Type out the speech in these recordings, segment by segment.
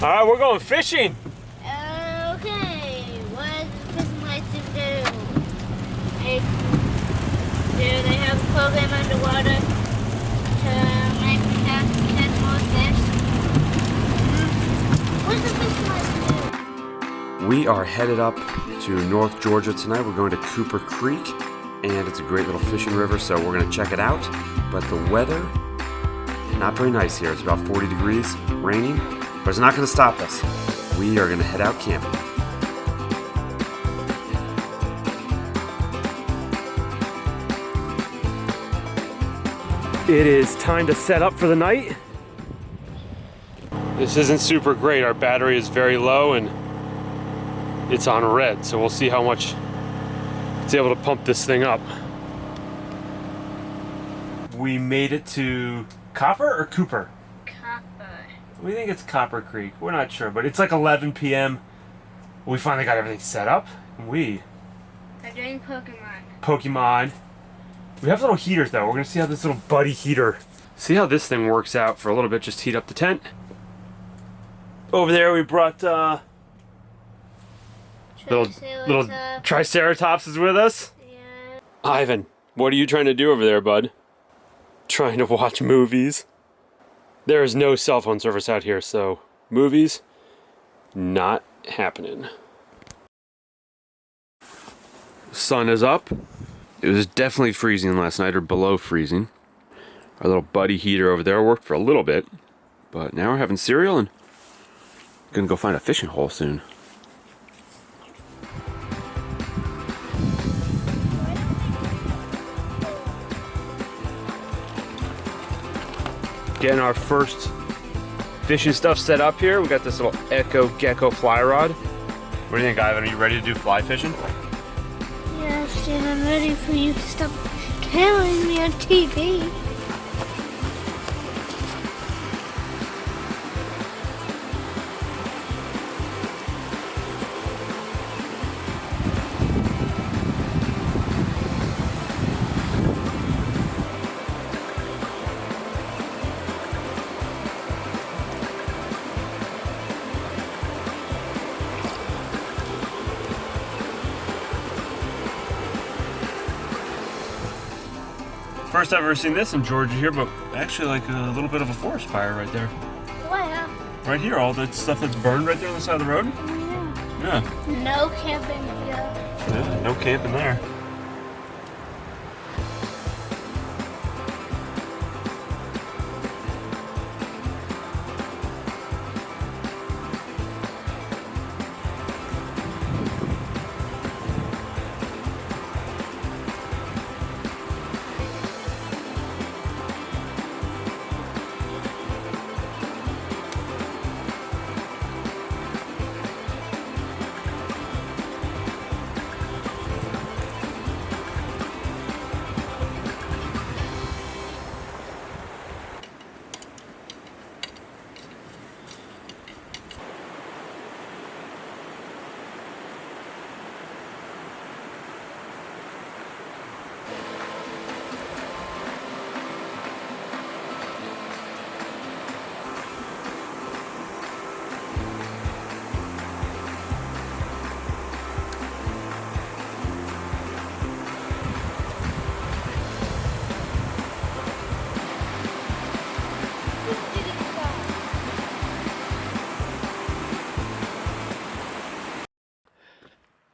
All right, we're going fishing. Okay, what is the fishing license do? Do they have a program underwater to catch more fish? What does the fishing license do? We are headed up to North Georgia tonight. We're going to Cooper Creek, and it's a great little fishing river, so we're going to check it out. But the weather, not very nice here. It's about 40 degrees, raining, but it's not going to stop us. We are going to head out camping. It is time to set up for the night. This isn't super great. Our battery is very low and it's on red, so we'll see how much it's able to pump this thing up. We made it to Copper or Cooper? Copper. We think it's Copper Creek. We're not sure, but it's like 11 p.m. We finally got everything set up. We are doing Pokemon. We have little heaters though. We're gonna see how this little buddy heater, see how this thing works out for a little bit. Just heat up the tent. Over there we brought little Triceratops is with us. Yeah. Ivan, what are you trying to do over there, bud? Trying to watch movies. There is no cell phone service out here, so movies not happening. Sun is up. It was definitely freezing last night, or below freezing. Our little buddy heater over there worked for a little bit, but now we're having cereal and gonna go find a fishing hole soon. Getting our first fishing stuff set up here. We got this little Echo Gecko fly rod. What do you think, Ivan? Are you ready to do fly fishing? Yes, and I'm ready for you to stop killing me on TV. First I've ever seen this in Georgia here, but actually like a little bit of a forest fire right there. Where? Right here, all that stuff that's burned right there on the side of the road. Yeah. Yeah. No camping here. Yeah, no camping there.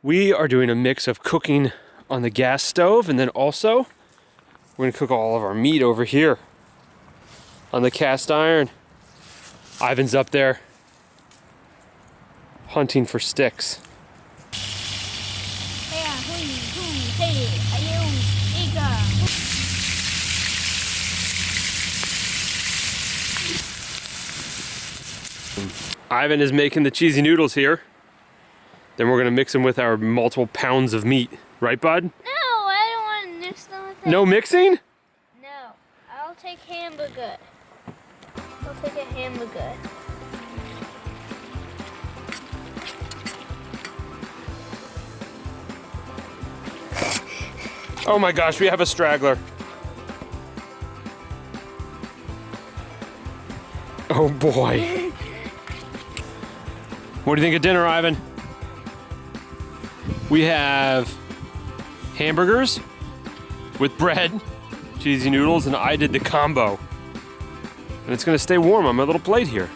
We are doing a mix of cooking on the gas stove, and then also we're gonna cook all of our meat over here on the cast iron. Ivan's up there hunting for sticks. Ivan is making the cheesy noodles here. Then we're gonna mix them with our multiple pounds of meat. Right, bud? No, I don't want to mix them with it. No mixing? No, I'll take hamburger. I'll take a hamburger. Oh my gosh, we have a straggler. Oh boy. What do you think of dinner, Ivan? We have hamburgers with bread, cheesy noodles, and I did the combo. And it's gonna stay warm on my little plate here.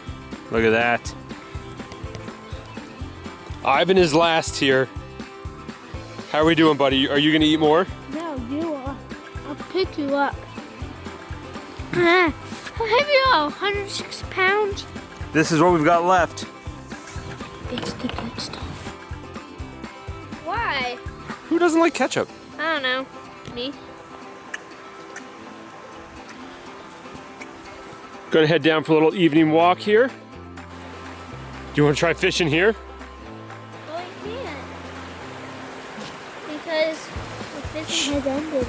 Look at that. Ivan is last here. How are we doing, buddy? Are you gonna eat more? No, you are. I'll pick you up. How heavy are you? 106 pounds? This is what we've got left. It's the good stuff. Why? Who doesn't like ketchup? I don't know. Me. Gonna head down for a little evening walk here. Do you wanna try fishing here? Well, I can't. Because the fishing has ended.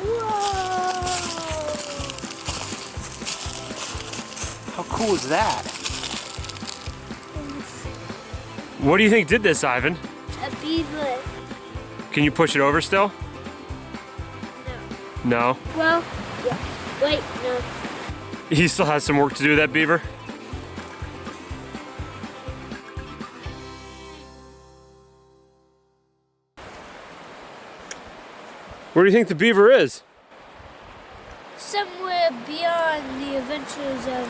Whoa! How cool is that? What do you think did this, Ivan? A beaver. Can you push it over still? No. No? Well, yeah. Wait, no. He still has some work to do, that beaver. Where do you think the beaver is? Somewhere beyond the adventures of